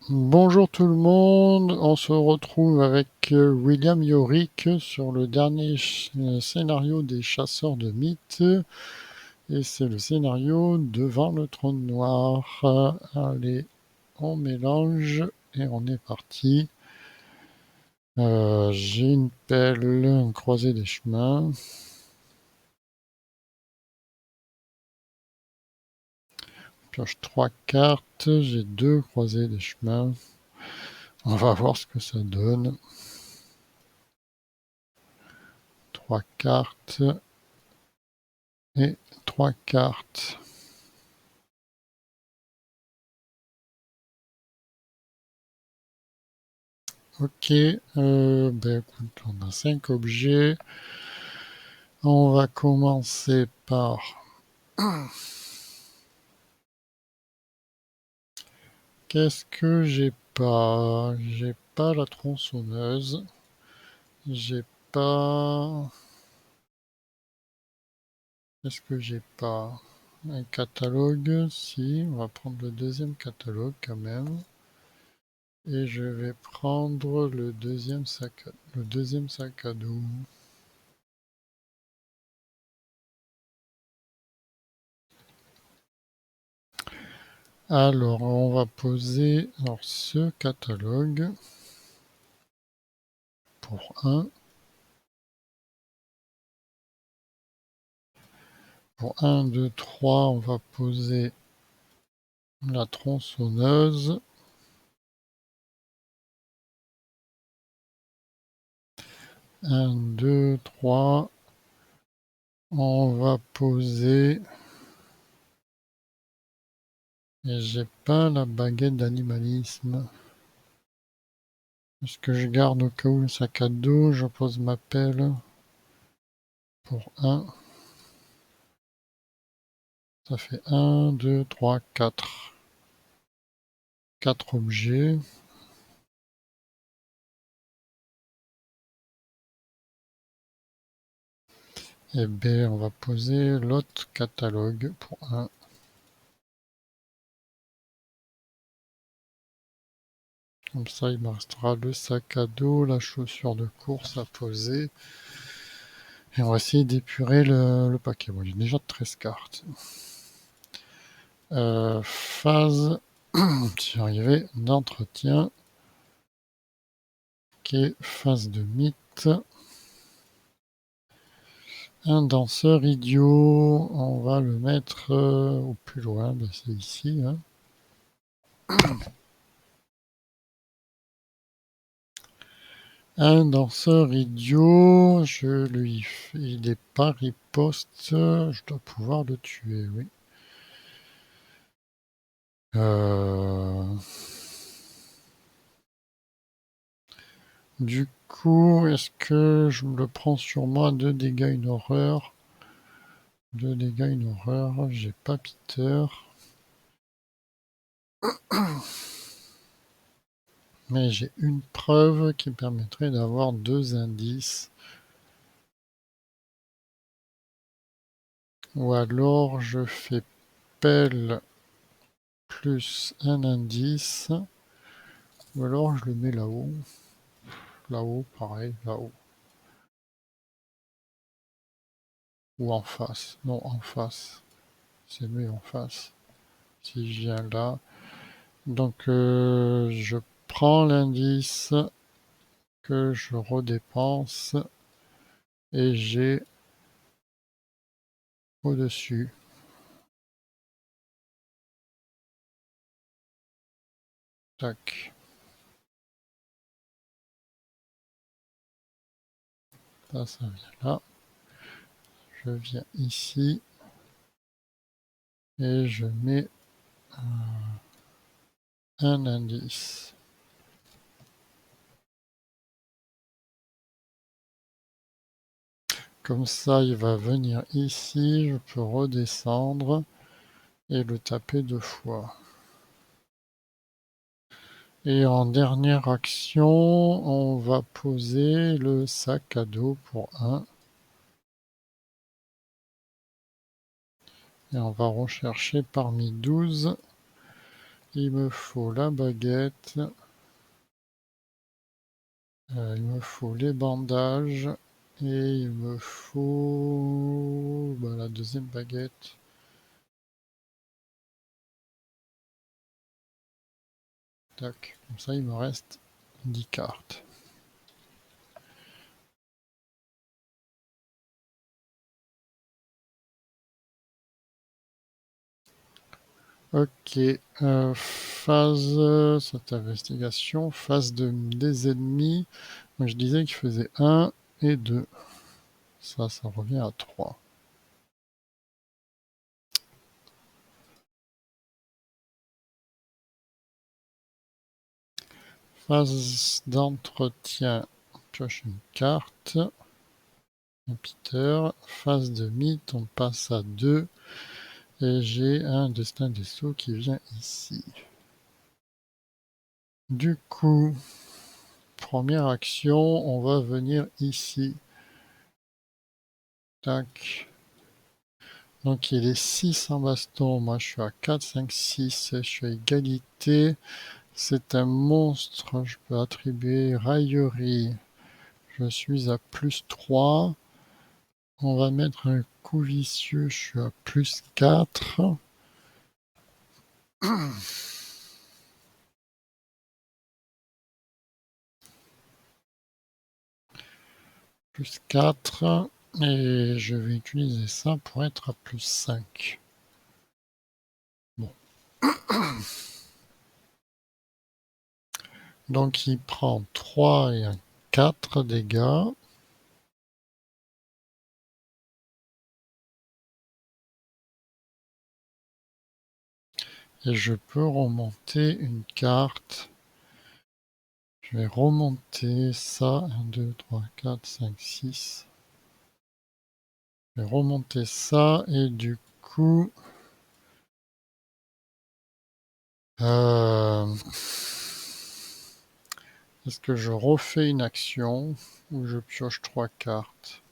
Bonjour tout le monde, on se retrouve avec William Yorick sur le dernier scénario des chasseurs de mythes et c'est le scénario Devant le trône noir. Allez, on mélange et on est parti. J'ai une pelle, une croisée des chemins. Pioche 3 cartes, j'ai 2 croisées des chemins. On va voir ce que ça donne. 3 cartes et 3 cartes. Ok, écoute, on a 5 objets. On va commencer par... Qu'est-ce que j'ai pas? J'ai pas la tronçonneuse. J'ai pas... Qu'est-ce que j'ai pas? Un catalogue, si. On va prendre le deuxième catalogue quand même. Et je vais prendre le deuxième sac à dos. Alors, on va poser ce catalogue pour 1. Pour 1, 2, 3, on va poser la tronçonneuse. 1, 2, 3. On va poser... Et j'ai pas la baguette d'animalisme. Est-ce que je garde au cas où le sac à dos? Je pose ma pelle pour 1. Ça fait 1, 2, 3, 4. 4 objets. Et B, on va poser l'autre catalogue pour 1. Comme ça, il me restera le sac à dos, la chaussure de course à poser. Et on va essayer d'épurer le paquet. Bon, il y a déjà 13 cartes. Phase, j'y arrivé, d'entretien. Ok, phase de mythe. Un danseur idiot, on va le mettre au plus loin, c'est ici. Hein. Un danseur idiot, il est pas riposte, je dois pouvoir le tuer, oui. Du coup, est-ce que je me le prends sur moi? 2 dégâts, une horreur. 2 dégâts, une horreur. J'ai pas Peter. Mais j'ai une preuve qui me permettrait d'avoir 2 indices. Ou alors je fais pelle plus un indice. Ou alors je le mets là-haut. Là-haut, pareil, là-haut. Ou en face. Non, en face. C'est mieux en face. Si je viens là. Donc je prends l'indice que je redépense et j'ai au-dessus. Tac. Ça vient là. Je viens ici et je mets un indice. Comme ça, il va venir ici, je peux redescendre et le taper 2 fois. Et en dernière action, on va poser le sac à dos pour 1. Et on va rechercher parmi 12 Il me faut la baguette. Il me faut les bandages. Et il me faut la deuxième baguette. Tac. Comme ça, il me reste 10 cartes. Ok, phase, cette investigation, phase des ennemis. Moi, je disais qu'il faisait 1 et 2. Ça revient à 3. Phase d'entretien, on pioche une carte. Un Peter. Phase de mythe, on passe à 2. Et j'ai un destin des sceaux qui vient ici. Du coup, première action, on va venir ici. Tac. Donc il est 6 en baston, moi je suis à 4, 5, 6, je suis à égalité. C'est un monstre, je peux attribuer raillerie. Je suis à plus 3. On va mettre un coup vicieux, je suis à plus 4. Plus 4. Et je vais utiliser ça pour être à plus 5. Bon. Donc il prend 3 et un 4 dégâts. Et je peux remonter une carte. Je vais remonter ça. 1, 2, 3, 4, 5, 6. Je vais remonter ça et du coup... est-ce que je refais une action ou je pioche 3 cartes?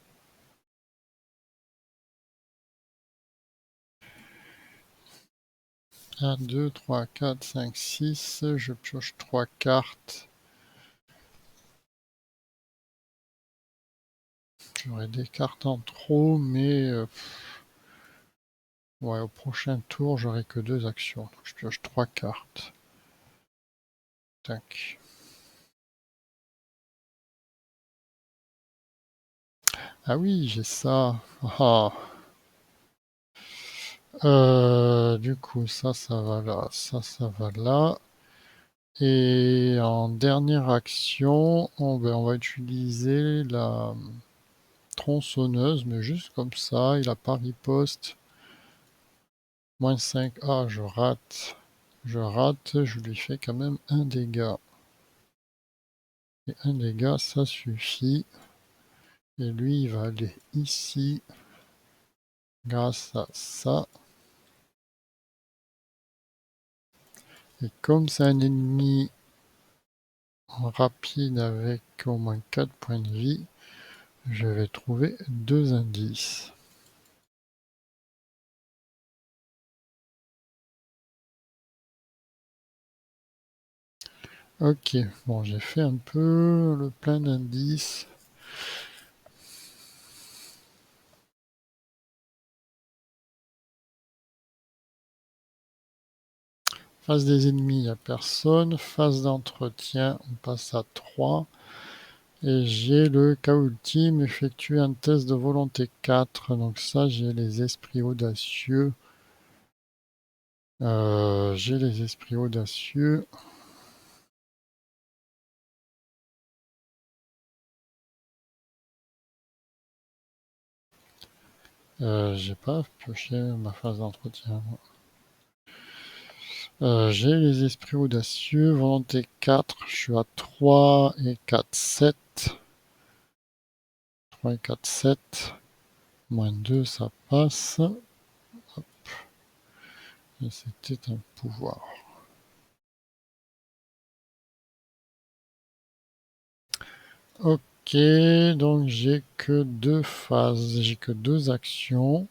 Un, 2, 3, 4, 5, 6. Je pioche 3 cartes. J'aurais des cartes en trop, mais ouais, au prochain tour, j'aurai que 2 actions. Donc je pioche 3 cartes. Tac. Ah oui, j'ai ça. Ah. Du coup, ça va là. Ça va là. Et en dernière action, on va utiliser la tronçonneuse, mais juste comme ça. Il a pas riposte. Moins 5. Ah, je rate. Je rate. Je lui fais quand même un dégât. Et un dégât, ça suffit. Et lui, il va aller ici. Grâce à ça. Et comme c'est un ennemi rapide avec au moins 4 points de vie, je vais trouver 2 indices. Ok, bon, j'ai fait un peu le plein d'indices. Face des ennemis, il n'y a personne. Phase d'entretien, on passe à 3. Et j'ai le cas ultime, effectuer un test de volonté 4. Donc ça, j'ai les esprits audacieux. J'ai les esprits audacieux. J'ai pas pioché ma phase d'entretien. J'ai les esprits audacieux, volonté 4, je suis à 3 et 4, 7. 3 et 4, 7. Moins 2, ça passe. Hop. Et c'était un pouvoir. Ok, donc j'ai que 2 phases, j'ai que 2 actions.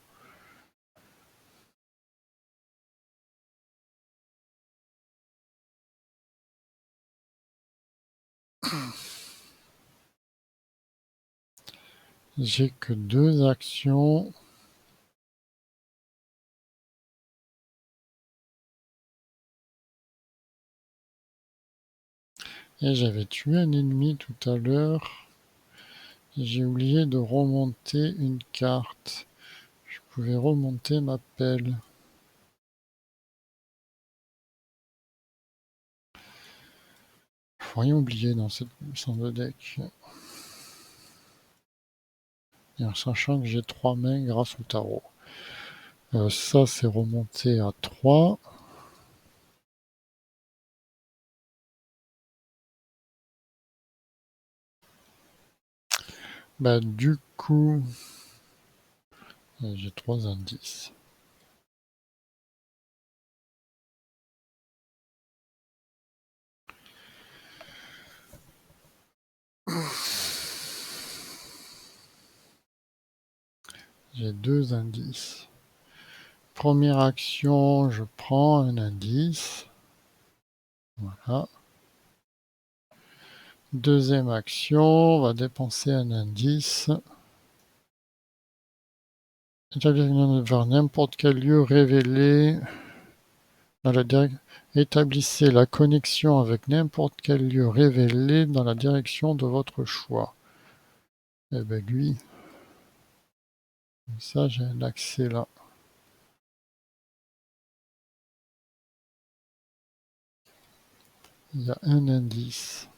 J'ai que 2 actions. Et j'avais tué un ennemi tout à l'heure. J'ai oublié de remonter une carte. Je pouvais remonter ma pelle. Faut rien oublier dans cette mission de deck. Et en sachant que j'ai 3 mains grâce au tarot. Ça, c'est remonté à 3. Bah, du coup, j'ai 3 indices. J'ai 2 indices. Première action, je prends un indice. Voilà. Deuxième action, on va dépenser un indice. Établir vers n'importe quel lieu révélé dans la établissez la connexion avec n'importe quel lieu révélé dans la direction de votre choix. Eh ben lui, ça j'ai un accès là. Il y a un indice.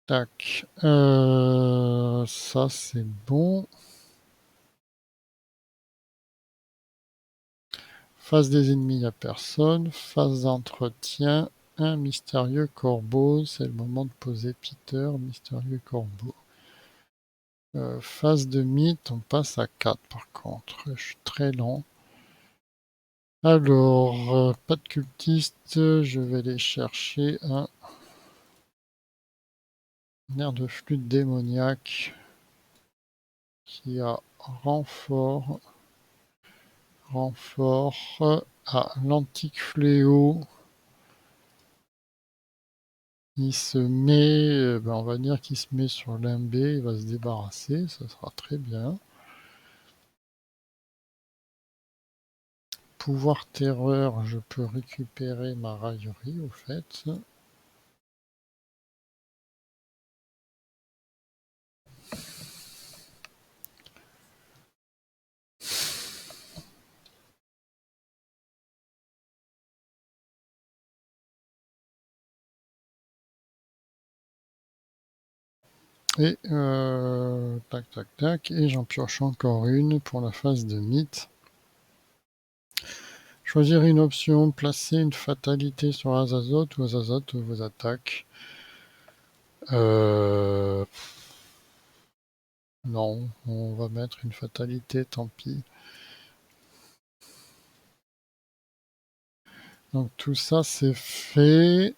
Tac. Ça c'est bon. Face des ennemis, il n'y a personne. Face d'entretien, un mystérieux corbeau. C'est le moment de poser Peter, mystérieux corbeau. Phase de mythe, on passe à 4 par contre. Je suis très lent. Alors, pas de cultiste, je vais aller chercher un nerf de flûte démoniaque qui a renfort. L'antique fléau. Il se met, on va dire qu'il se met sur Limbé, il va se débarrasser, ça sera très bien. Pouvoir terreur, je peux récupérer ma raillerie au fait. Et tac tac tac, et j'en pioche encore une pour la phase de mythe. Choisir une option, placer une fatalité sur Azazoth ou Azazoth vous attaque. Non, on va mettre une fatalité, tant pis. Donc tout ça c'est fait.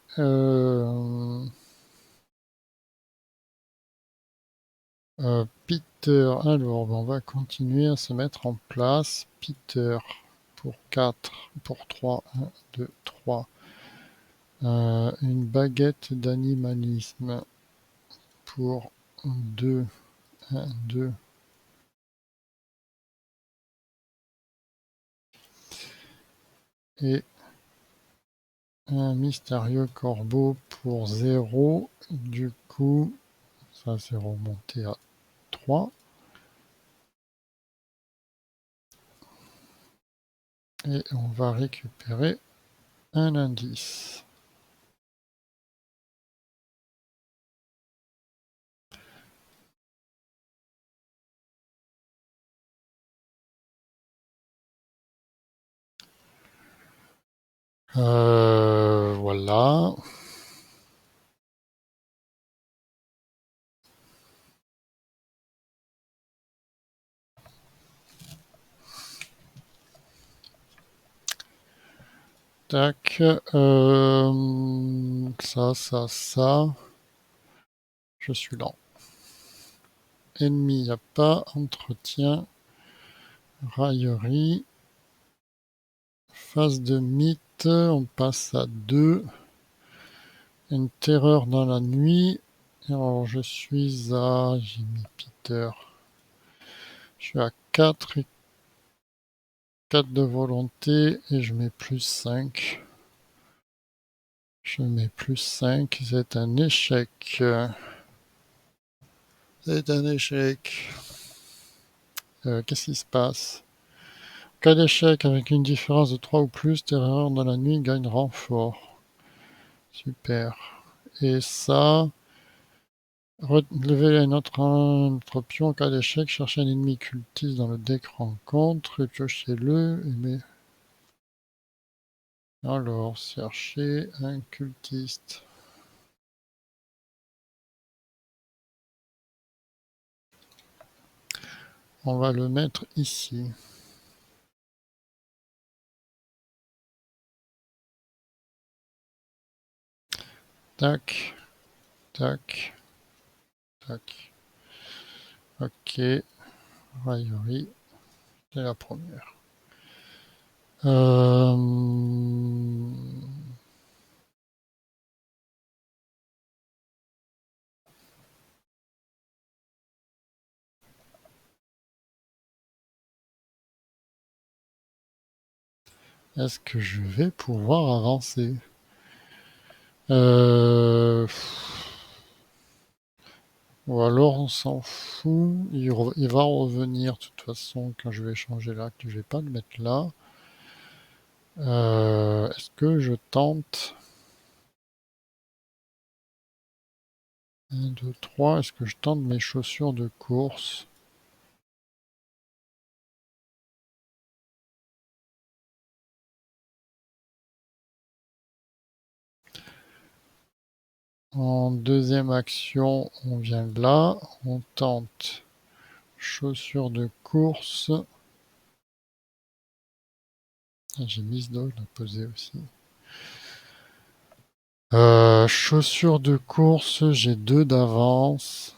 Peter, alors on va continuer à se mettre en place. Peter pour 4, pour 3, 1, 2, 3. Une baguette d'animalisme pour 2, 1, 2. Et un mystérieux corbeau pour 0. Du coup, ça c'est remonté à 3. Et on va récupérer un indice. Voilà. Tac. Ça. Je suis lent. Ennemi, il n'y a pas. Entretien. Raillerie. Phase de mythe, on passe à 2. Une terreur dans la nuit. Alors je suis à... J'ai mis Peter. Je suis à 4 et 4 de volonté et je mets plus 5. Je mets plus 5. C'est un échec. C'est un échec. Qu'est-ce qui se passe? Cas d'échec avec une différence de 3 ou plus, terreur dans la nuit gagne renfort. Super. Et ça, relevez notre pion en cas d'échec, cherchez un ennemi cultiste dans le deck rencontre, piochez-le, alors, cherchez un cultiste. On va le mettre ici. Tac, tac, tac. Ok, raillerie, c'est la première. Est-ce que je vais pouvoir avancer? Ou alors on s'en fout, il va revenir de toute façon quand je vais changer l'acte, je vais pas le mettre là. Est-ce que je tente 1, 2, 3, est-ce que je tente mes chaussures de course? En deuxième action, on vient là, on tente chaussures de course. Ah, j'ai Miss Dog à poser aussi. Chaussures de course, j'ai 2 d'avance.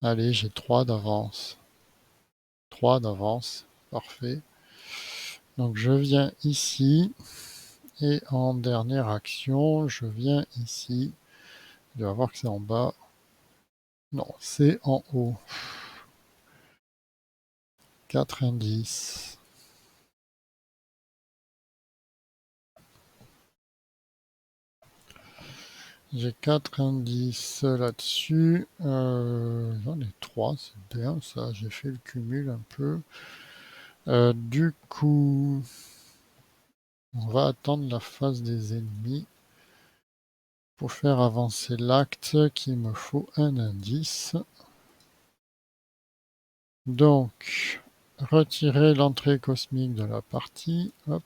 Allez, j'ai 3 d'avance. 3 d'avance, parfait. Donc je viens ici, et en dernière action, je viens ici. Je vais voir que c'est en bas. Non, c'est en haut. 4 indices. J'ai 4 indices là-dessus. J'en ai 3, c'est bien ça. J'ai fait le cumul un peu. Du coup, on va attendre la phase des ennemis. Pour faire avancer l'acte, qu'il me faut un indice. Donc, retirer l'entrée cosmique de la partie. Hop.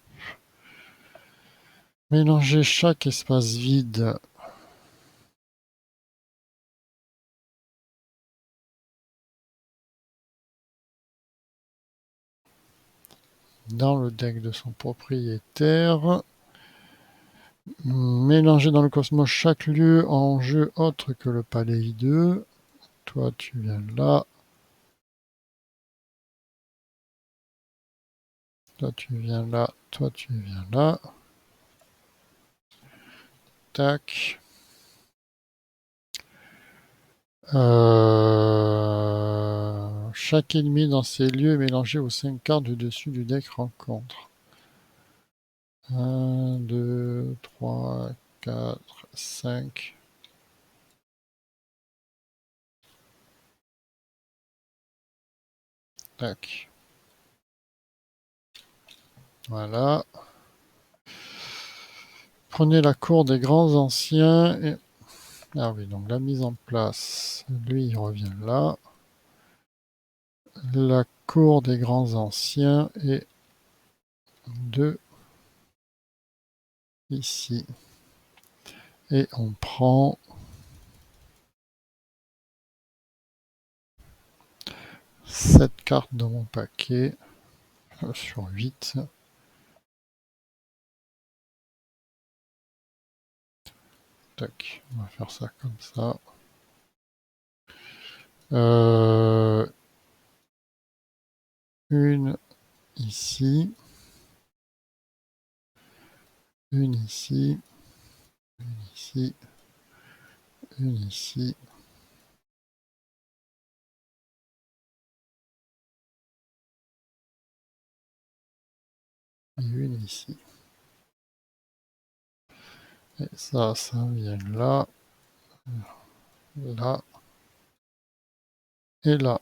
Mélanger chaque espace vide dans le deck de son propriétaire. Mélanger dans le cosmos chaque lieu en jeu autre que le palais hideux. Toi, tu viens là. Toi, tu viens là. Toi, tu viens là. Tac. Chaque ennemi dans ces lieux est mélangé aux 5 cartes du dessus du deck rencontre. 1, 2, 3, 4, 5. Tac. Voilà. Prenez la cour des grands anciens. Et... Ah oui, donc la mise en place. Lui, il revient là. La cour des grands anciens est 2 ici. Et on prend 7 cartes dans mon paquet sur 8. Tac, on va faire ça comme ça. Euh, une ici, une ici, ici, une ici. Et une ici. Et ça vient là, là et là.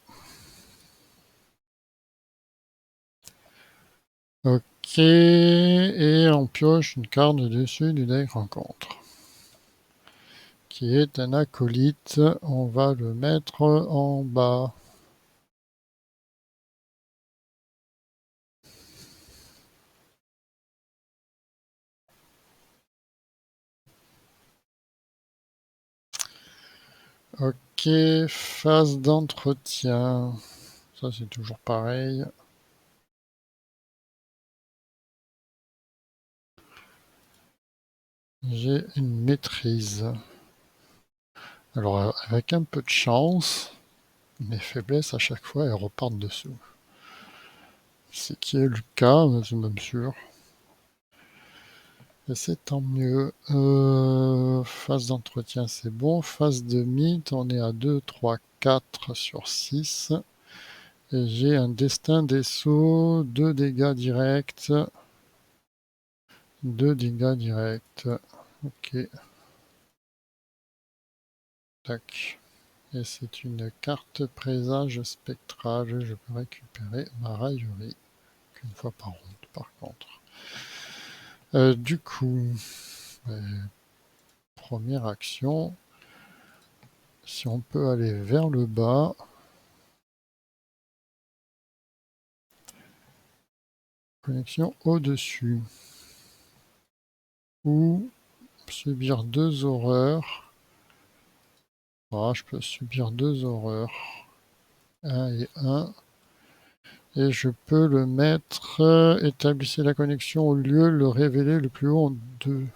Ok, et on pioche une carte de dessus du deck rencontre, qui est un acolyte. On va le mettre en bas. Ok, phase d'entretien. Ça, c'est toujours pareil. J'ai une maîtrise. Alors, avec un peu de chance, mes faiblesses, à chaque fois, elles repartent dessous. Ce qui est le cas, c'est même sûr. Et c'est tant mieux. Phase d'entretien, c'est bon. Phase de mythe, on est à 2, 3, 4 sur 6. Et j'ai un destin des sceaux, 2 dégâts directs. 2 dégâts directs. Ok. Tac. Et c'est une carte présage spectral. Je peux récupérer ma raillerie qu'une fois par ronde, par contre. Du coup, première action. Si on peut aller vers le bas. Connexion au-dessus. Ou subir 2 horreurs. Ah, je peux subir 2 horreurs. 1 et 1. Et je peux le mettre, établissez la connexion au lieu, le révéler le plus haut en 2.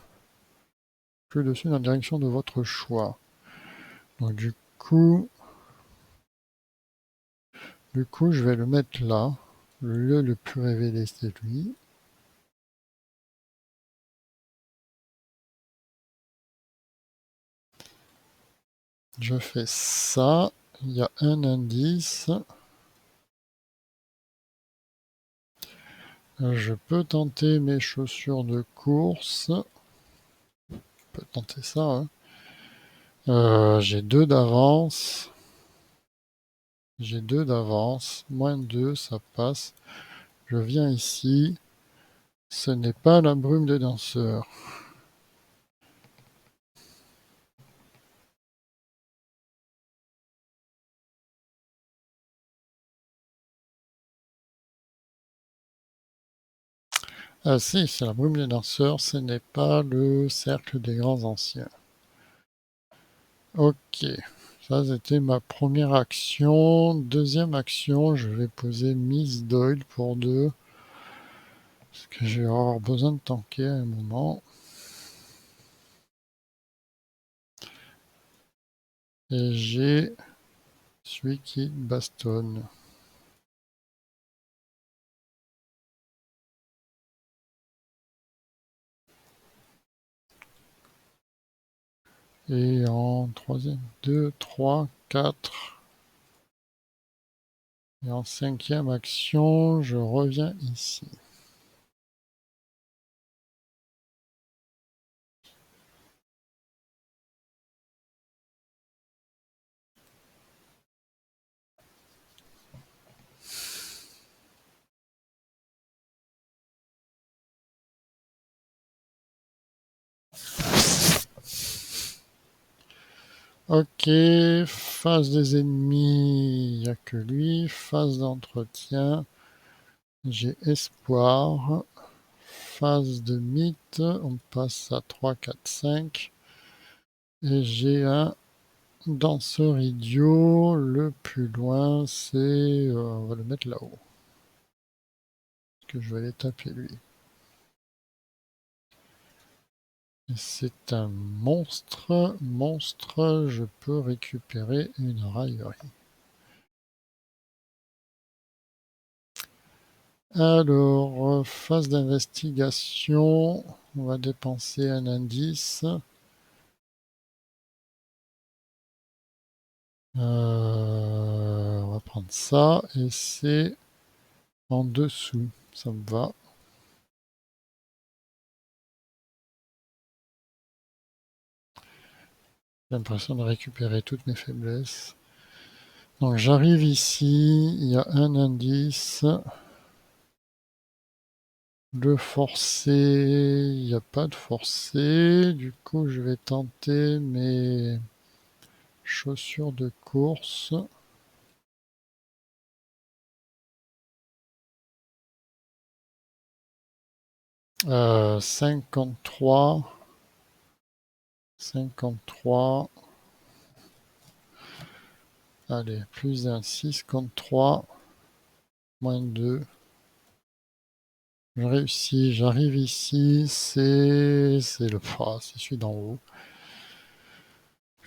Plus dessus dans la direction de votre choix. Donc du coup, je vais le mettre là. Le lieu le plus révélé, c'est lui. Je fais ça. Il y a un indice. Je peux tenter mes chaussures de course. Je peux tenter ça, hein. J'ai 2 d'avance. J'ai 2 d'avance. Moins 2, ça passe. Je viens ici. Ce n'est pas la brume des danseurs. Ah si, c'est la brume des danseurs. Ce n'est pas le cercle des grands anciens. Ok. Ça, c'était ma première action. Deuxième action, je vais poser Miss Doyle pour 2. Parce que je vais avoir besoin de tanker à un moment. Et j'ai celui qui bastonne. Et en troisième, 2, 3, 4. Et en cinquième action, je reviens ici. Ok, phase des ennemis, il n'y a que lui. Phase d'entretien, j'ai espoir. Phase de mythe, on passe à 3, 4, 5. Et j'ai un danseur idiot. Le plus loin, c'est... on va le mettre là-haut. Parce que je vais aller taper lui. Et c'est un monstre. Monstre, je peux récupérer une raillerie. Alors, phase d'investigation. On va dépenser un indice. On va prendre ça et c'est en dessous. Ça me va. J'ai l'impression de récupérer toutes mes faiblesses. Donc j'arrive ici, il y a un indice. Le forcé, il n'y a pas de forcé. Du coup, je vais tenter mes chaussures de course. Euh, 53. 53. Allez, plus un 6 contre 3. Moins 2. Je réussis, j'arrive ici. C'est le... Ah, c'est celui d'en haut.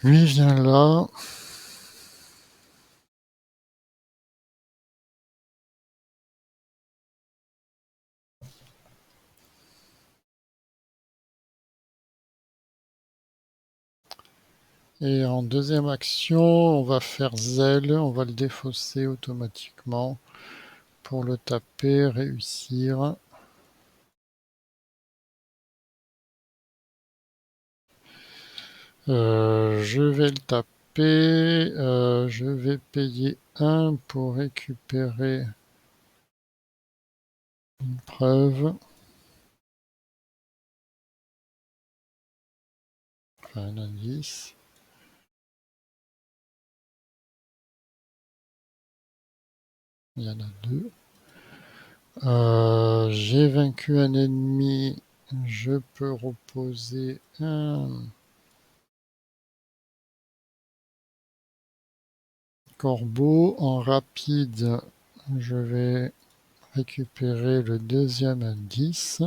Lui vient là. Et en deuxième action, on va faire zèle, on va le défausser automatiquement pour le taper, réussir. Je vais le taper, je vais payer 1 pour récupérer une preuve, enfin un indice. Il y en a 2. J'ai vaincu un ennemi, je peux reposer un corbeau. En rapide, je vais récupérer le deuxième indice.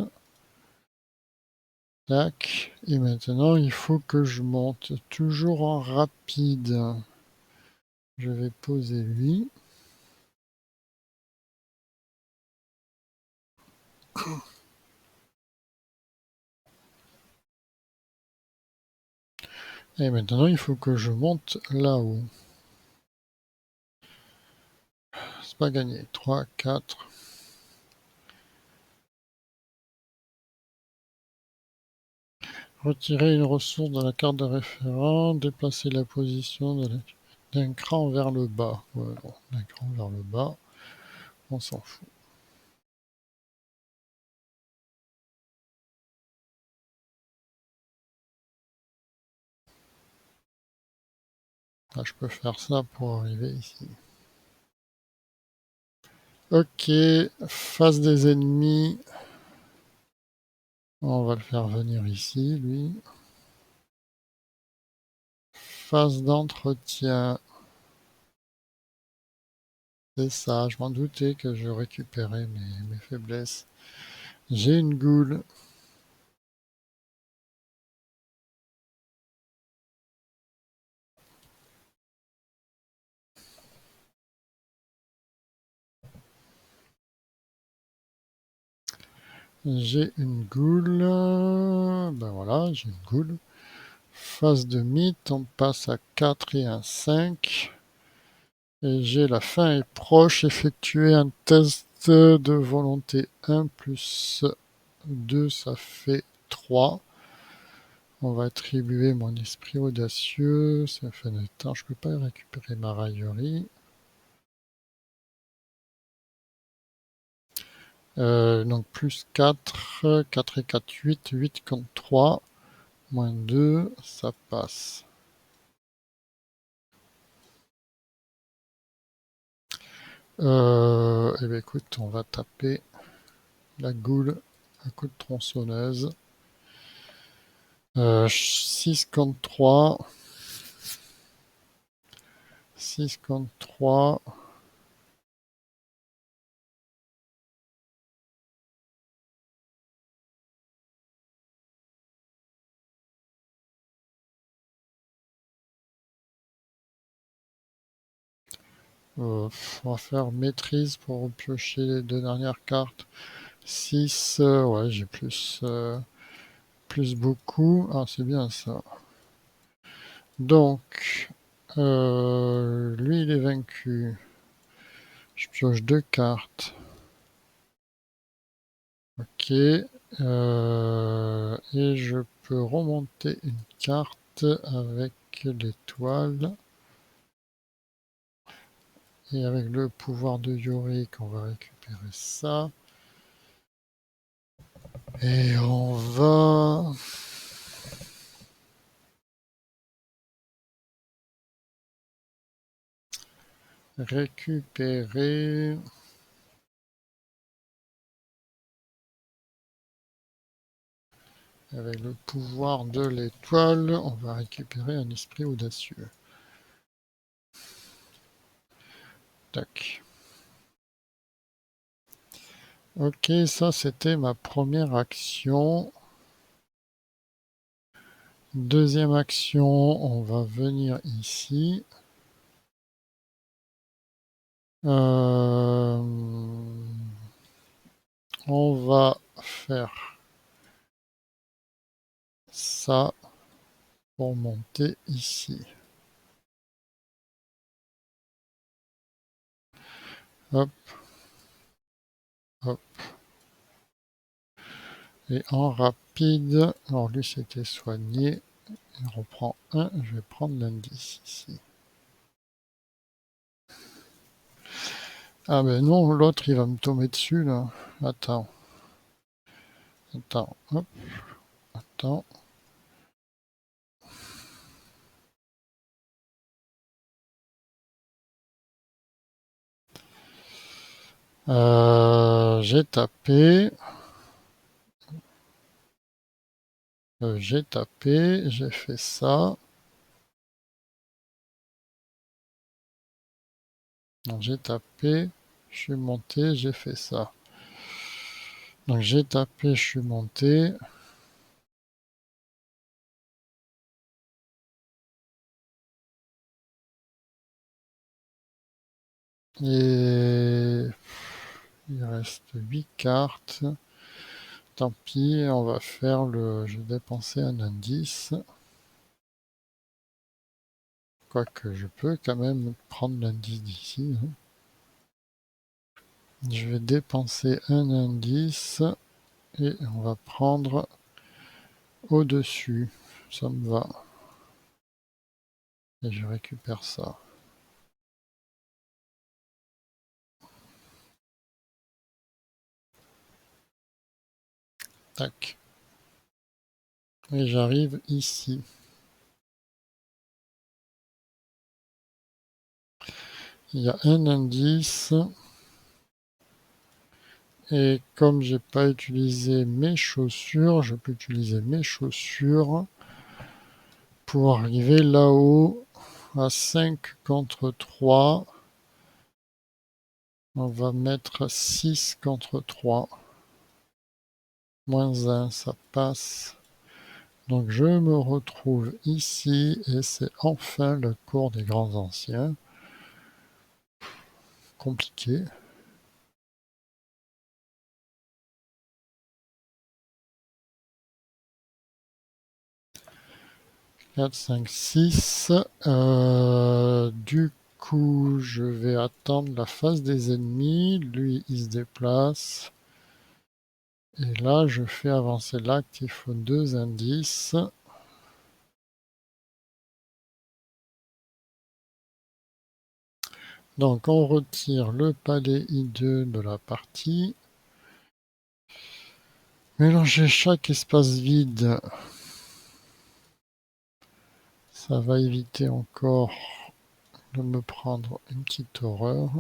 Tac. Et maintenant, il faut que je monte toujours en rapide. Je vais poser lui. Et maintenant, il faut que je monte là-haut. C'est pas gagné. 3, 4. Retirer une ressource de la carte de référent. Déplacer la position d'un cran vers le bas. Ouais, bon, d'un cran vers le bas. On s'en fout. Ah, je peux faire ça pour arriver ici. Ok, face des ennemis. On va le faire venir ici, lui. Phase d'entretien. C'est ça, je m'en doutais que je récupérais mes faiblesses. J'ai une goule. J'ai une goule. Ben voilà, j'ai une goule. Phase de mythe, on passe à 4 et un 5. Et j'ai la fin est proche. Effectuer un test de volonté 1 plus 2, ça fait 3. On va attribuer mon esprit audacieux. Ça fait un temps, je peux pas récupérer ma raillerie. Donc plus 4, 4 et 4, 8, 8 contre 3, moins 2, ça passe. Eh bien écoute, on va taper la goule à coup de tronçonneuse. 6 contre 3, 6 contre 3, On va faire maîtrise pour piocher les deux dernières cartes. 6, ouais, j'ai plus beaucoup. Ah, c'est bien ça. Donc, lui, il est vaincu. Je pioche deux cartes. Ok. Et je peux remonter une carte avec l'étoile. Et avec le pouvoir de Yorick, on va récupérer ça. Et on va récupérer avec le pouvoir de l'étoile, on va récupérer un esprit audacieux. Tac. Ok, ça c'était ma première action. Deuxième action, on va venir ici. On va faire ça pour monter ici. Hop, hop. Et en rapide, alors lui c'était soigné. Il reprend un, je vais prendre l'indice ici. Ah ben non, l'autre il va me tomber dessus là. Attends. Attends, hop, attends. J'ai tapé. J'ai fait ça. Donc j'ai tapé, je suis monté, j'ai fait ça. Donc j'ai tapé, je suis monté. Et il reste 8 cartes. Tant pis, on va faire le... Je vais dépenser un indice. Quoique je peux quand même prendre l'indice d'ici, hein. Je vais dépenser un indice et on va prendre au-dessus. Ça me va. Et je récupère ça. Tac. Et j'arrive ici. Il y a un indice. Et comme j'ai pas utilisé mes chaussures, je peux utiliser mes chaussures pour arriver là-haut à 5 contre 3. On va mettre 6 contre 3. Moins 1, ça passe. Donc je me retrouve ici et c'est enfin la cour des grands anciens. Compliqué. 4, 5, 6. Du coup, je vais attendre la phase des ennemis. Lui, il se déplace. Et là, je fais avancer l'acte. Il faut 2 indices. Donc, on retire le palais hideux de la partie. Mélanger chaque espace vide. Ça va éviter encore de me prendre une petite horreur.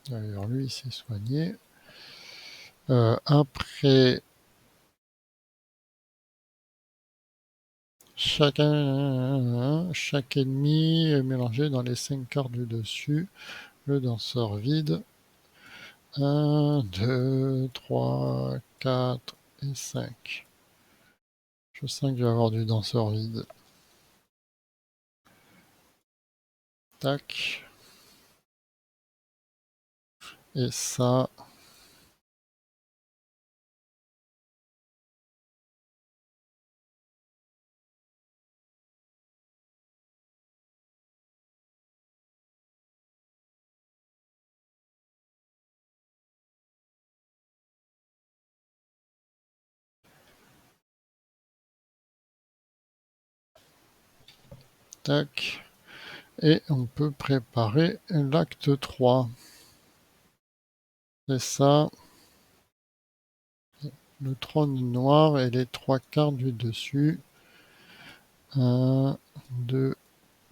D'ailleurs, lui, il s'est soigné. Après, chaque ennemi est mélangé dans les 5 cartes du dessus. Le danseur vide. 1, 2, 3, 4 et 5. Je sens qu'il va y avoir du danseur vide. Tac. Et ça. Tac. Et on peut préparer l'acte 3. C'est ça. Le trône noir et les 3/4 du dessus. 1, 2,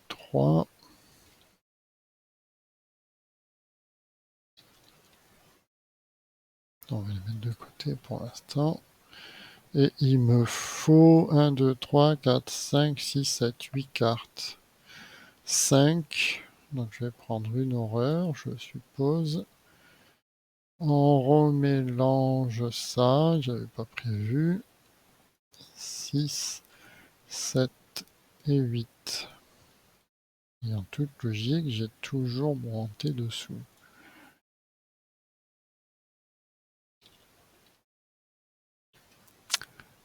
3. On va les mettre de côté pour l'instant. Et il me faut 1, 2, 3, 4, 5, 6, 7, 8 cartes. 5. Donc je vais prendre une horreur, je suppose. On remélange ça, j'avais pas prévu. 6, 7 et 8. Et en toute logique, j'ai toujours mon hanté dessous.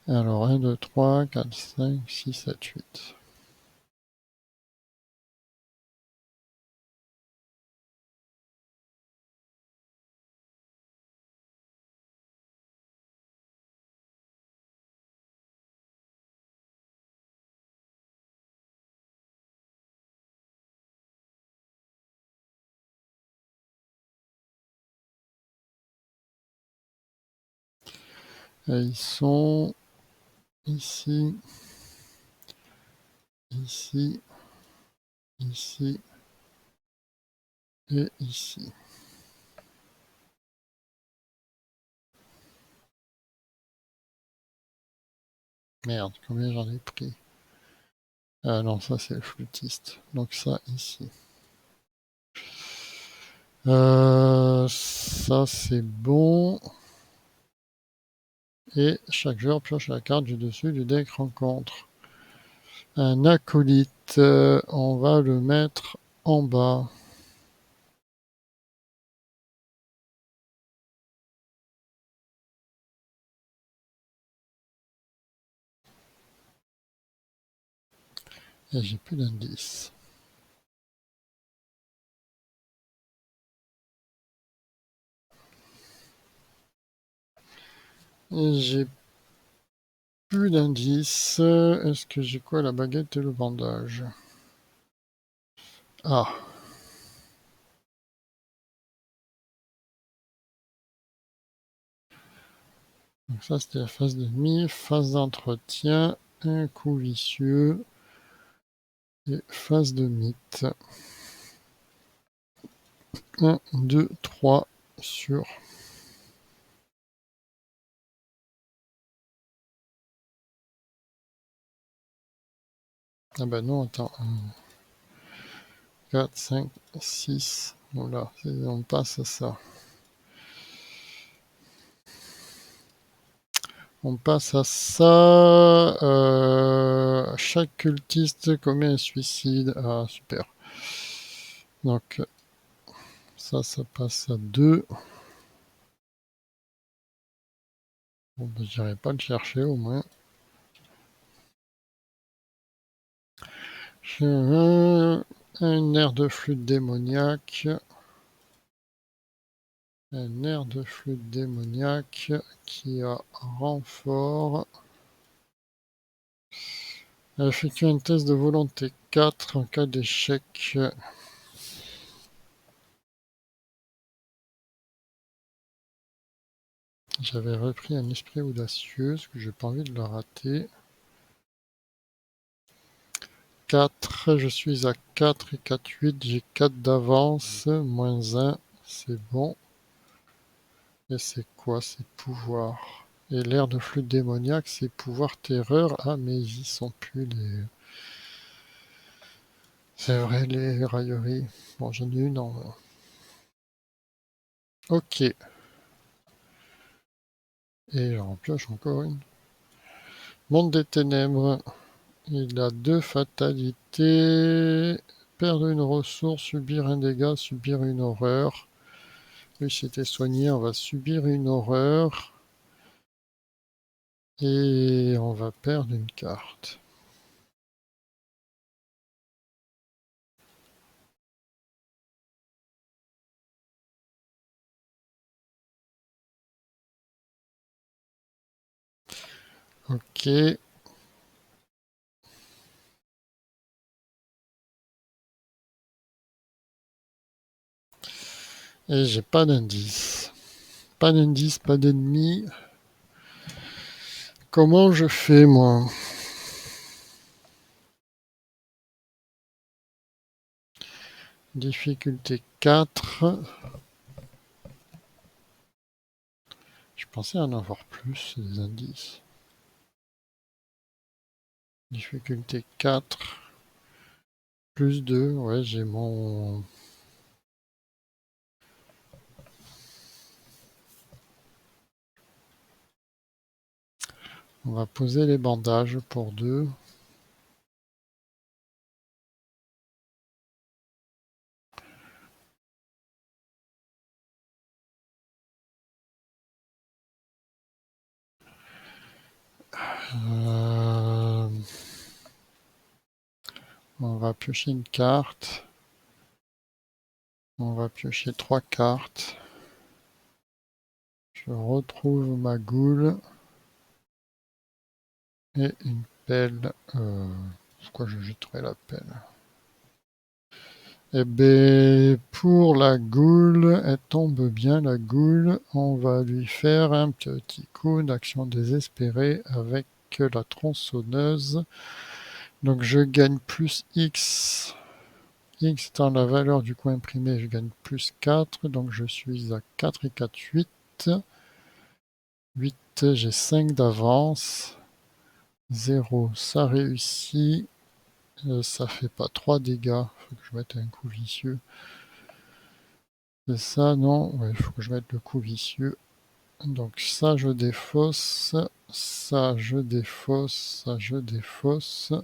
Alors 1, 2, 3, 4, 5, 6, 7, 8. Et ils sont ici, ici, ici et ici. Merde, combien j'en ai pris? Ah non, ça c'est le flûtiste. Donc ça ici. Ça c'est bon. Et chaque joueur pioche la carte du dessus du deck rencontre. Un acolyte, on va le mettre en bas. Et j'ai plus d'indices. J'ai plus d'indices. Est-ce que j'ai quoi? La baguette et le bandage. Ah. Donc ça c'était la phase d'ennemi, phase d'entretien, un coup vicieux et phase de mythe. 1, 2, 3 sur. Ah bah non, attends. 4, 5, 6. Voilà, on passe à ça. On passe à ça. Chaque cultiste commet un suicide. Ah, super. Donc, ça passe à 2. Bon, ben, j'irai pas le chercher au moins. J'ai un air de flûte démoniaque. Un air de flûte démoniaque qui a renfort. Effectue un test de volonté 4 en cas d'échec. J'avais repris un esprit audacieux, parce que j'ai pas envie de le rater. 4, je suis à 4 et 4, 8, j'ai 4 d'avance, moins 1, c'est bon. Et c'est quoi ces pouvoirs? Et l'air de flûte démoniaque, c'est pouvoir terreur. Ah, mais ils sont plus les. C'est vrai, les railleries. Bon, j'en ai une en. Ok. Et j'en pioche encore une. Monde des ténèbres. Il a 2 fatalités. perdre une ressource, subir un dégât, subir une horreur. Oui, c'était soigné, on va subir une horreur. Et on va perdre une carte. Ok. Et j'ai pas d'indice. Pas d'indice, pas d'ennemi. Comment je fais, moi? Difficulté 4. Je pensais en avoir plus, des indices. Difficulté 4. Plus 2. Ouais, j'ai mon... On va poser les bandages pour 2. On va piocher une carte. On va piocher 3 cartes. Je retrouve ma goule. Et une pelle. Pourquoi je jetterai la pelle? Eh bien, pour la goule, elle tombe bien la goule. On va lui faire un petit coup d'action désespérée avec la tronçonneuse. Donc je gagne plus X. X étant la valeur du coin imprimé, je gagne plus 4. Donc je suis à 4 et 4, 8. 8, j'ai 5 d'avance. 0, ça réussit. Ça fait pas 3 dégâts. Faut que je mette un coup vicieux. C'est ça, non? Ouais, faut que je mette le coup vicieux. Donc ça, je défausse. Ça, je défausse. Ça, je défausse.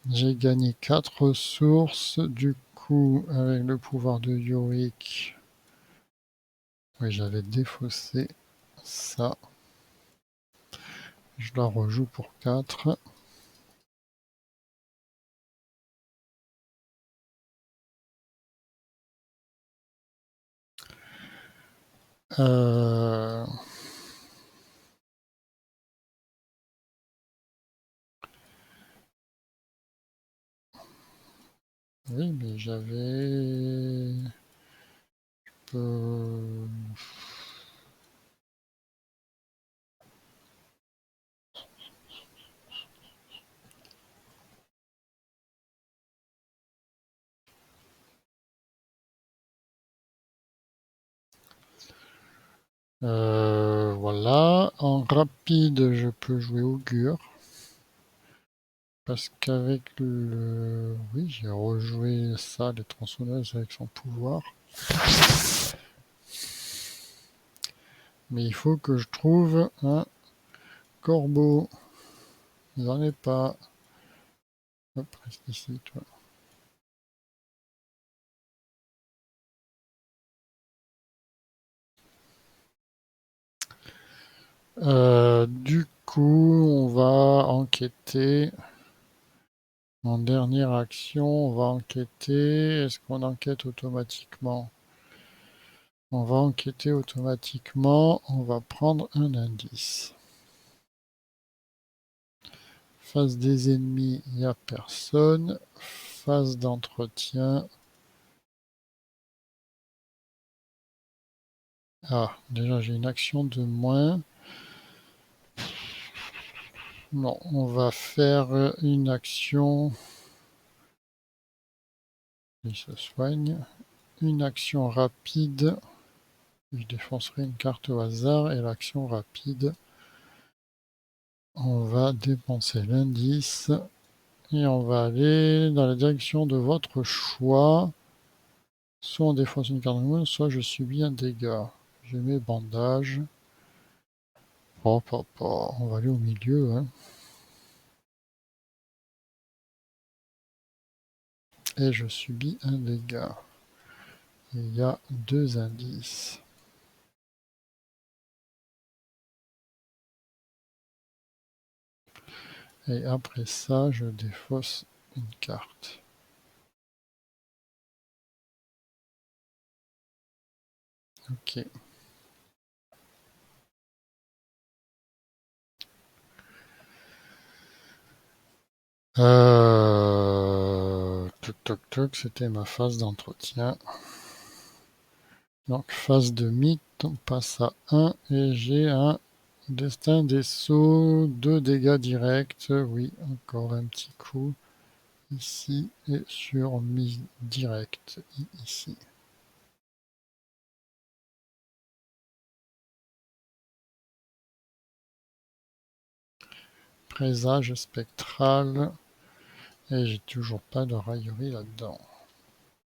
J'ai gagné 4 ressources. Du coup, avec le pouvoir de Yorick, oui, j'avais défaussé ça. Je la rejoue pour 4. Euh... Oui, mais j'avais... Voilà. En rapide, je peux jouer augure. Parce qu'avec le... Oui, j'ai rejoué ça, les tronçonneuses avec son pouvoir. Mais il faut que je trouve un corbeau. J'en ai pas. Hop, reste ici, toi. Du coup, on va enquêter. En dernière action, on va enquêter. Est-ce qu'on enquête automatiquement? On va enquêter automatiquement. On va prendre un indice. Phase des ennemis, il n'y a personne. Phase d'entretien. Ah, déjà j'ai une action de moins. Non, on va faire une action. Il se soigne. Une action rapide. Je défoncerai une carte au hasard et l'action rapide. On va dépenser l'indice et on va aller dans la direction de votre choix. Soit on défonce une carte de moins, soit je subis un dégât. J'ai mes bandages. Hop, hop, hop. On va aller au milieu. Hein. et je subis un dégât. Il y a 2 indices. Et après ça, je défausse une carte. Ok. Toc toc toc, c'était ma phase d'entretien. Donc phase de mythe, on passe à 1 et j'ai un destin des sceaux, 2 dégâts directs. Oui, encore un petit coup ici et sur mi direct ici. Présage spectral et j'ai toujours pas de raillerie là-dedans.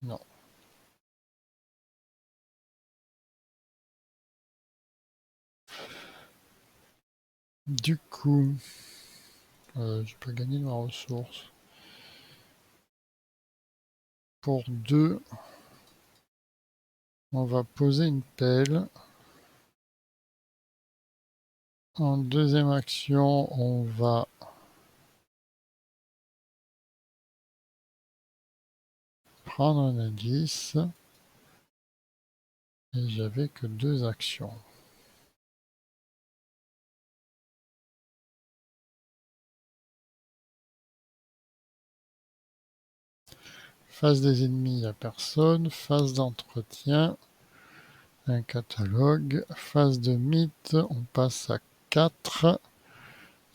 Non. Du coup, j'ai pas gagné de ma ressource. Pour 2, on va poser une pelle. En deuxième action, on va prendre un indice. Et j'avais que 2 actions. Face des ennemis, il n'y a personne. Phase d'entretien, un catalogue. Phase de mythe, on passe à 4.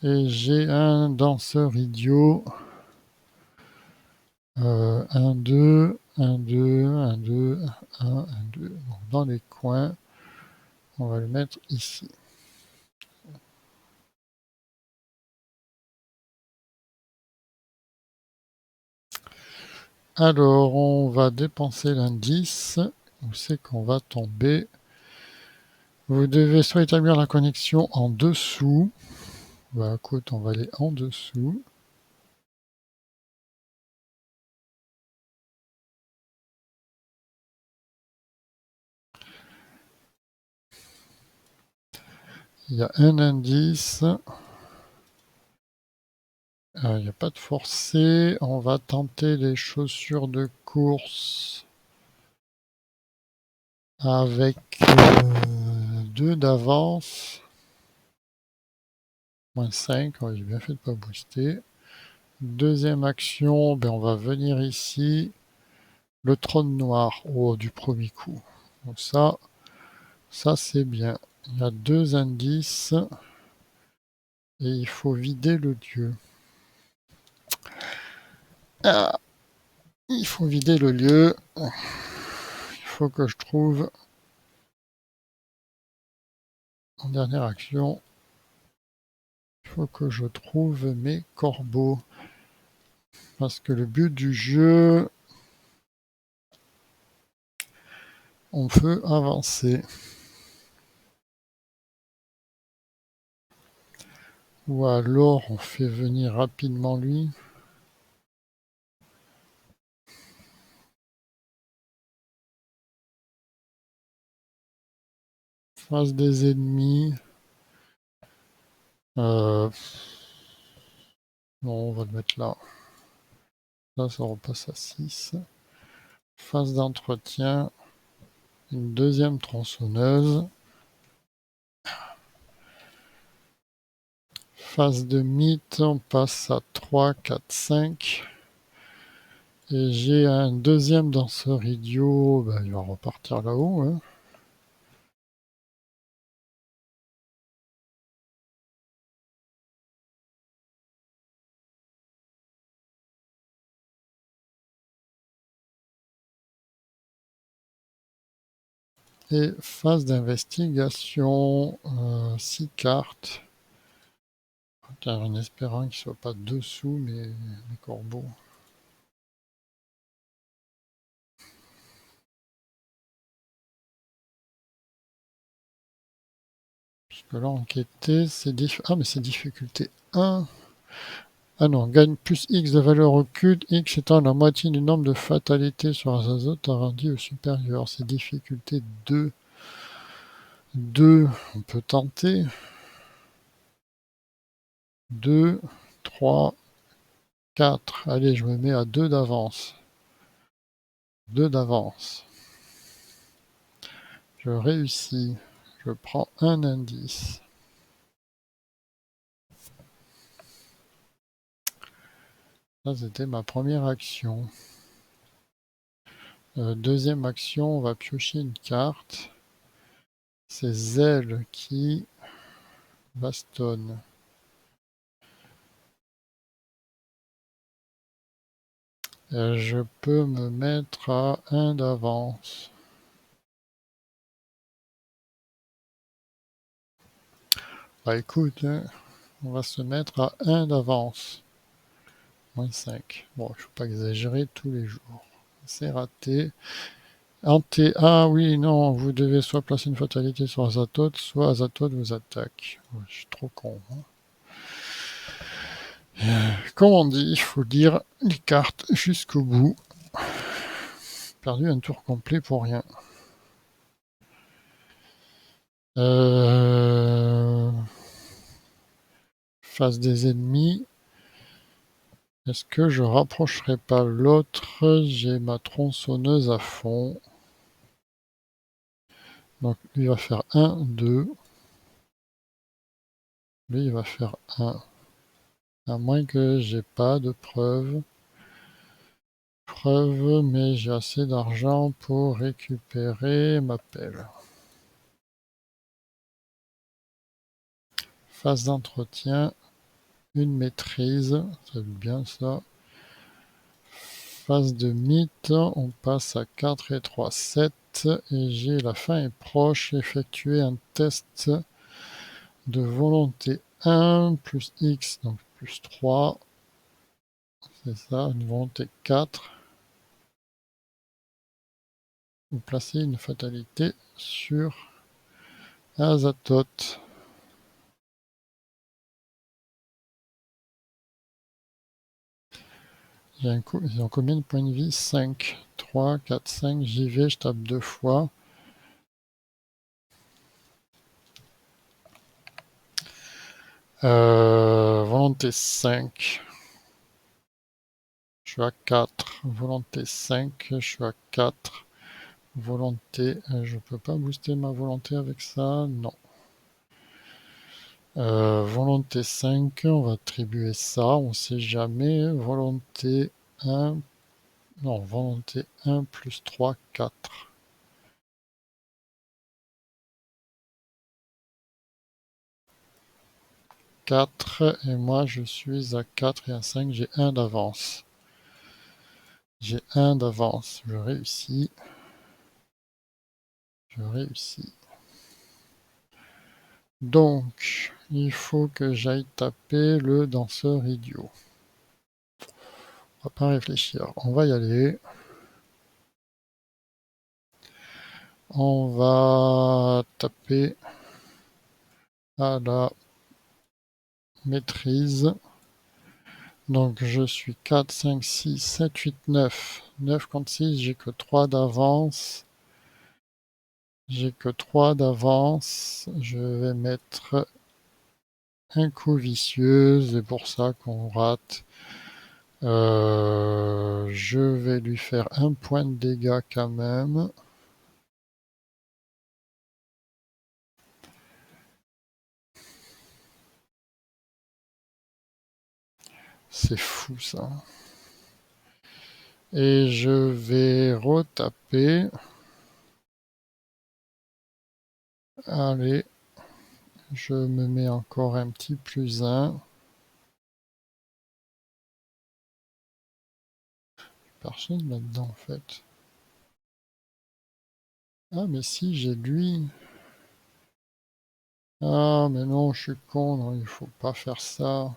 Et j'ai un danseur idiot. 1, 2, 1, 2, 1, 2, 1, 1, 2. Donc dans les coins, on va le mettre ici. Alors, on va dépenser l'indice. Où c'est qu'on va tomber? Vous devez soit établir la connexion en dessous. Bah écoute, on va aller en dessous. Il y a un indice. Il n'y a pas de forcé. On va tenter les chaussures de course avec 2 d'avance. Moins 5. Ouais, j'ai bien fait de ne pas booster. Deuxième action, ben on va venir ici. Le trône noir du premier coup. Donc ça c'est bien. Il y a 2 indices et il faut vider le lieu. Ah, il faut vider le lieu. Il faut que je trouve en dernière action. Il faut que je trouve mes corbeaux. Parce que le but du jeu, on peut avancer. Ou alors on fait venir rapidement lui. Face des ennemis. Non, on va le mettre là. Là, ça repasse à 6. Phase d'entretien. Une deuxième tronçonneuse. Phase de mythe, on passe à 3, 4, 5. Et j'ai un deuxième danseur idiot. Ben, il va repartir là-haut. Hein. Et phase d'investigation, 6 cartes. En espérant qu'il ne soit pas dessous mes corbeaux. Parce que là, enquêter, c'est mais c'est difficulté 1. Ah non, gagne plus X de valeur occulte, X étant la moitié du nombre de fatalités sur un azote arrondi au supérieur. C'est difficulté 2. 2, on peut tenter. 2, 3, 4. Allez, je me mets à 2 d'avance. 2 d'avance. Je réussis. Je prends un indice. Ça, c'était ma première action. Deuxième action, on va piocher une carte. C'est Zèle qui bastonne. Je peux me mettre à 1 d'avance. Bah écoute, hein, on va se mettre à 1 d'avance. Moins 5. Bon, il ne faut pas exagérer tous les jours. C'est raté. Ah oui, non, vous devez soit placer une fatalité sur Azathoth, soit Azathoth vous attaque. Ouais, je suis trop con. Hein. Comme on dit, il faut lire les cartes jusqu'au bout. Perdu un tour complet pour rien. Face des ennemis. Est-ce que je rapprocherai pas l'autre? J'ai ma tronçonneuse à fond. Donc lui va faire 1, 2. Lui il va faire 1. À moins que j'ai pas de preuves. Mais j'ai assez d'argent pour récupérer ma pelle. Phase d'entretien, une maîtrise, c'est bien ça. Phase de mythe, on passe à 4 et 3, 7. Et j'ai la fin est proche, effectuer un test de volonté 1 plus X, donc plus 3. C'est ça, une volonté 4. Vous placez une fatalité sur Azathoth. Ils ont combien de points de vie? 5. 3, 4, 5. J'y vais, je tape 2 fois. Volonté 5. Je suis à 4. Volonté 5. Je suis à 4. Volonté. Je peux pas booster ma volonté avec ça? Non. Volonté 5. On va attribuer ça. On sait jamais. Volonté 1. Non, volonté 1 plus 3, 4. 4 et moi je suis à 4 et à 5, j'ai 1 d'avance. J'ai 1 d'avance, je réussis. Je réussis. Donc, il faut que j'aille taper le danseur idiot. On va pas réfléchir, on va y aller. On va taper à la maîtrise. Donc je suis 4, 5, 6, 7, 8, 9. 9 contre 6, j'ai que 3 d'avance. J'ai que 3 d'avance. Je vais mettre un coup vicieux, c'est pour ça qu'on rate. Je vais lui faire un point de dégâts quand même. C'est fou ça. Et je vais retaper. Allez, je me mets encore un petit plus 1. Personne là-dedans en fait. Ah mais si, j'ai lui. Ah mais non, je suis con, non, il faut pas faire ça.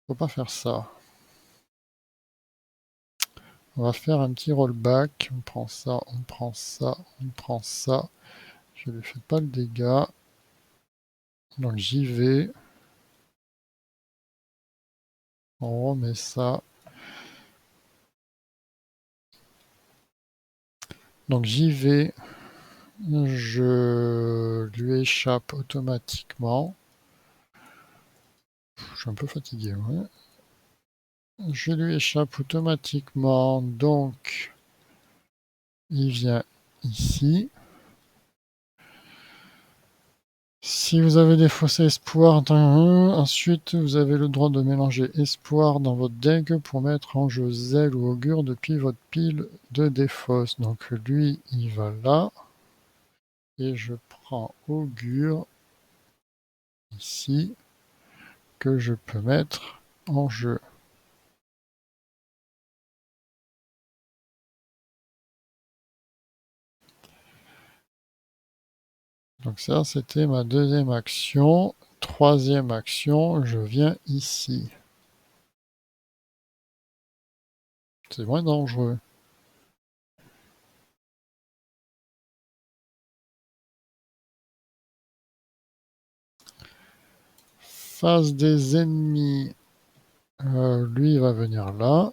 Faut pas faire ça. On va faire un petit rollback. On prend ça, on prend ça, on prend ça. Je ne lui fais pas le dégât. Donc j'y vais. On remet ça. Donc j'y vais. Je lui échappe automatiquement. Je suis un peu fatigué, ouais. Je lui échappe automatiquement. Donc, il vient ici. Si vous avez des fausses espoirs, ensuite vous avez le droit de mélanger espoir dans votre deck pour mettre en jeu zèle ou augure depuis votre pile de défausse. Donc lui, il va là. Et je prends augure ici que je peux mettre en jeu. Donc ça, c'était ma deuxième action. Troisième action, je viens ici. C'est moins dangereux. Face des ennemis, lui il va venir là.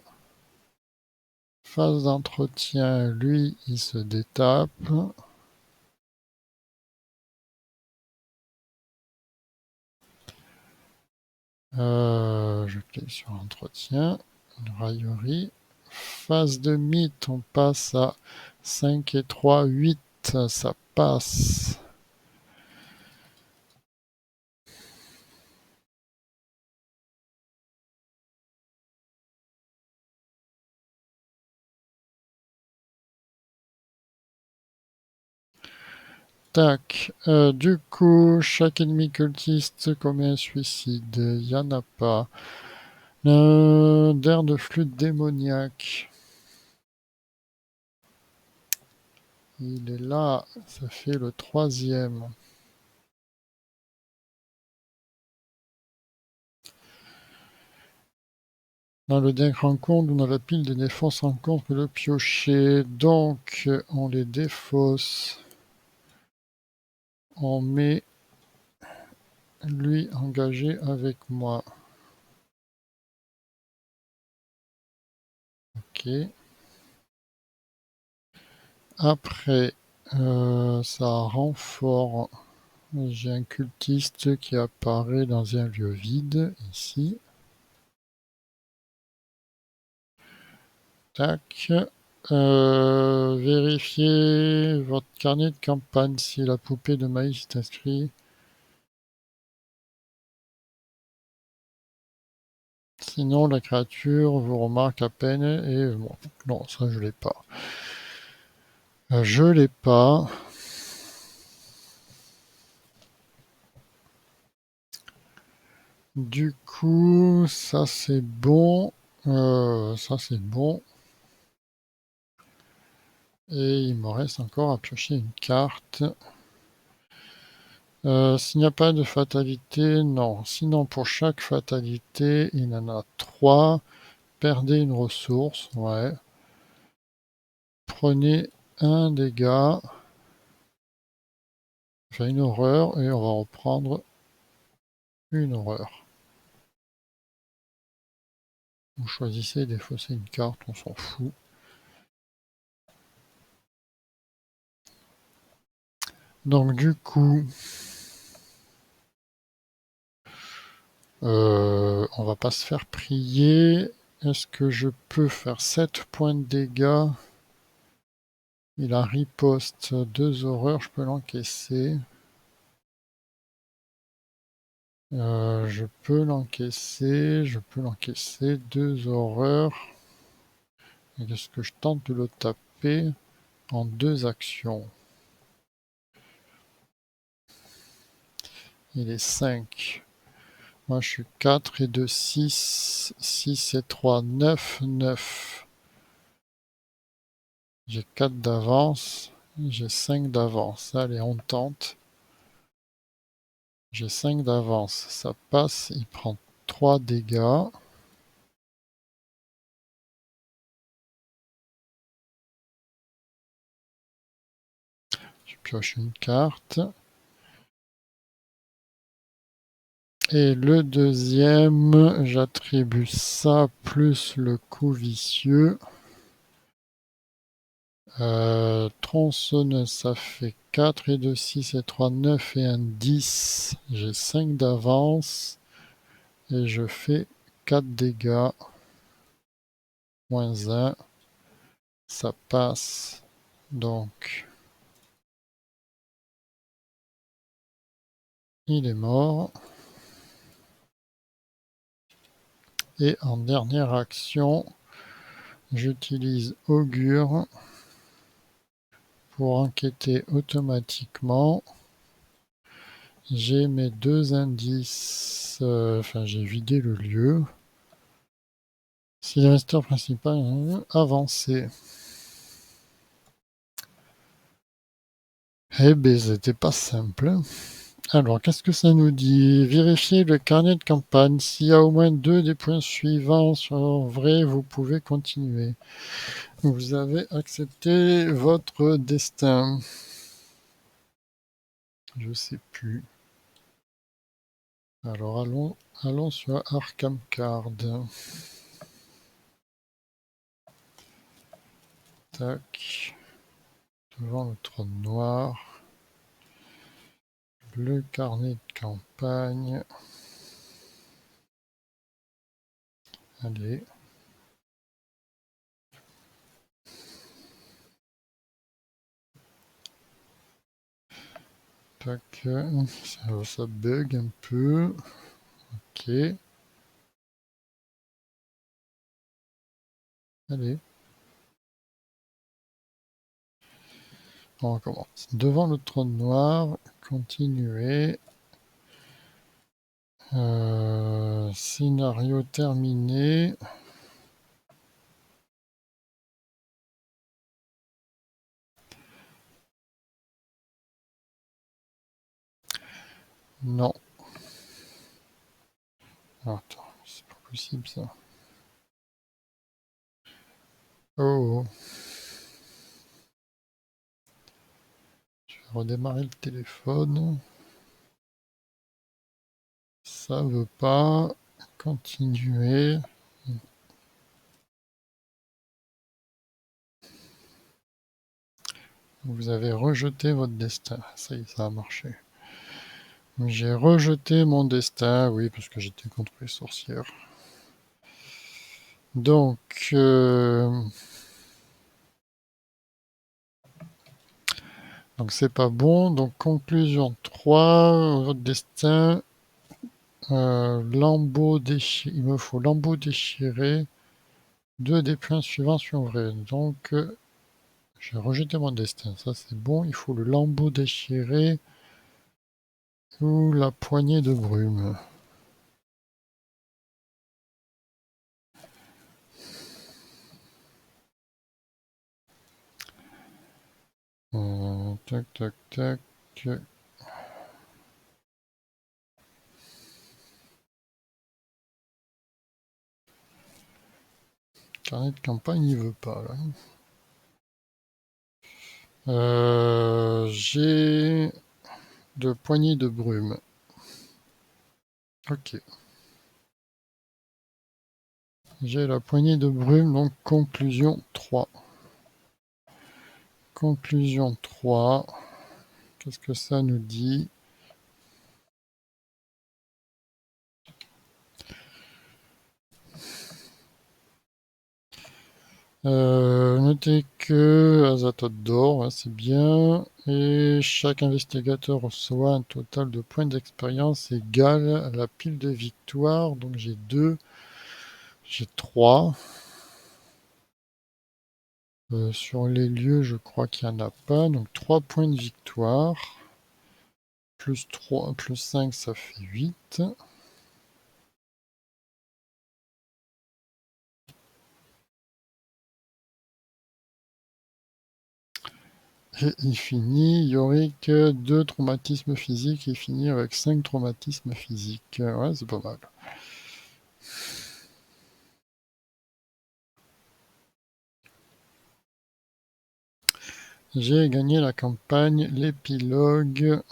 Phase d'entretien, lui il se détape. Je clique sur entretien, raillerie. Phase de mythe, on passe à 5 et 3, 8, ça passe. Tac. Du coup, chaque ennemi cultiste commet un suicide. Il n'y en a pas. D'air de flûte démoniaque. Il est là. Ça fait le troisième. Dans le deck rencontre ou dans la pile de défense rencontre le piocher. Donc, on les défausse. On met lui engagé avec moi. Ok. Après, ça renfort. J'ai un cultiste qui apparaît dans un lieu vide, ici. Tac. Vérifiez votre carnet de campagne si la poupée de maïs est inscrite. Sinon, la créature vous remarque à peine et bon, non, ça je l'ai pas. Je l'ai pas. Du coup, ça c'est bon. Ça c'est bon. Et il me reste encore à piocher une carte. S'il n'y a pas de fatalité, non. Sinon, pour chaque fatalité, il y en a 3. Perdez une ressource, ouais. Prenez un dégât. Enfin, une horreur, et on va reprendre une horreur. Vous choisissez défausser une carte, on s'en fout. Donc du coup, on va pas se faire prier. Est-ce que je peux faire 7 points de dégâts? Il a riposte 2 horreurs, je peux l'encaisser. Je peux l'encaisser, 2 horreurs. Est-ce que je tente de le taper en 2 actions? Il est 5. Moi je suis 4 et 2, 6. 6 et 3, 9. 9. J'ai 4 d'avance. J'ai 5 d'avance. Allez, on tente. J'ai 5 d'avance. Ça passe. Il prend 3 dégâts. Je pioche une carte. Et le deuxième, j'attribue ça plus le coup vicieux. Tronçonneuse, ça fait 4 et 2, 6 et 3, 9 et un 10. J'ai 5 d'avance et je fais 4 dégâts. Moins 1, ça passe. Donc, il est mort. Et en dernière action, j'utilise Augure pour enquêter automatiquement. J'ai mes deux indices, enfin j'ai vidé le lieu. Si l'investeur principal avancé. Eh ben c'était pas simple. Alors qu'est-ce que ça nous dit? Vérifiez le carnet de campagne. S'il y a au moins 2 des points suivants sont vrais, vous pouvez continuer. Vous avez accepté votre destin. Je sais plus. Alors allons sur Arkham Card. Tac. Devant le trône noir. Le carnet de campagne. Allez. Tac. Ça bug un peu. Ok. Allez. On recommence. Devant le trône noir. Continuer. Scénario terminé. Non. Attends, c'est pas possible ça. Oh. Je vais redémarrer le téléphone. Ça veut pas. Continuer. Vous avez rejeté votre destin. Ça y est, ça a marché. J'ai rejeté mon destin, oui, parce que j'étais contre les sorcières. Donc, donc c'est pas bon. Donc, conclusion 3, votre destin, lambeau déchiré. Il me faut lambeau déchiré. 2 des points suivants sont vrais. Donc, j'ai rejeté mon destin. Ça, c'est bon. Il faut le lambeau déchiré ou la poignée de brume. Tac, tac, tac. Carnet de campagne, il veut pas, là. J'ai de poignées de brume. Ok. J'ai la poignée de brume, donc conclusion 3. Conclusion 3. Qu'est-ce que ça nous dit? Notez que Azathoth d'or, c'est bien. Et chaque investigateur reçoit un total de points d'expérience égal à la pile de victoire. Donc j'ai 2, j'ai 3. Sur les lieux, je crois qu'il n'y en a pas. Donc 3 points de victoire. Plus 3, plus 5, ça fait 8. Et il finit, Yorick, 2 traumatismes physiques, il finit avec 5 traumatismes physiques. Ouais, c'est pas mal. J'ai gagné la campagne, l'épilogue.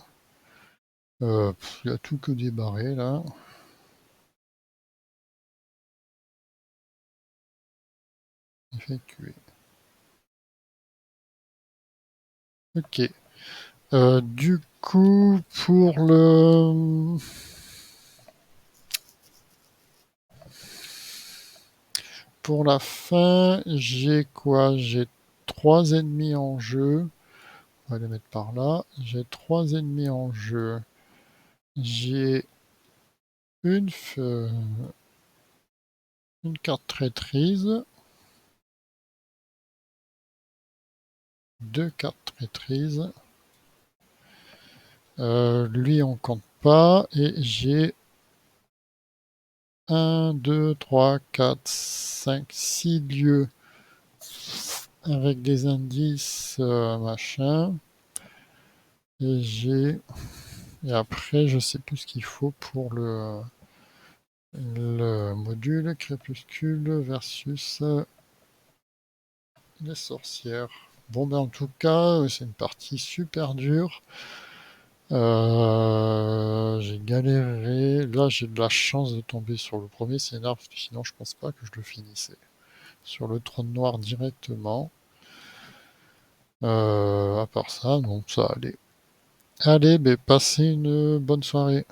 Il y a tout que des barrés, là. Effectué. Ok. Du coup, pour la fin, j'ai quoi? J'ai 3 ennemis en jeu. On va les mettre par là. J'ai 3 ennemis en jeu. J'ai une, une carte traîtrise, 2 cartes traîtrises. Lui, on compte pas. Et j'ai 1, 2, 3, 4, 5, 6 lieux avec des indices, machin. Et après, je sais plus ce qu'il faut pour le module crépuscule versus les sorcières. Bon, ben en tout cas, c'est une partie super dure. J'ai galéré. Là, j'ai de la chance de tomber sur le premier scénar, parce que sinon, je pense pas que je le finissais. Sur le trône noir directement. À part ça, non, ça allait. Allez, ben, passez une bonne soirée.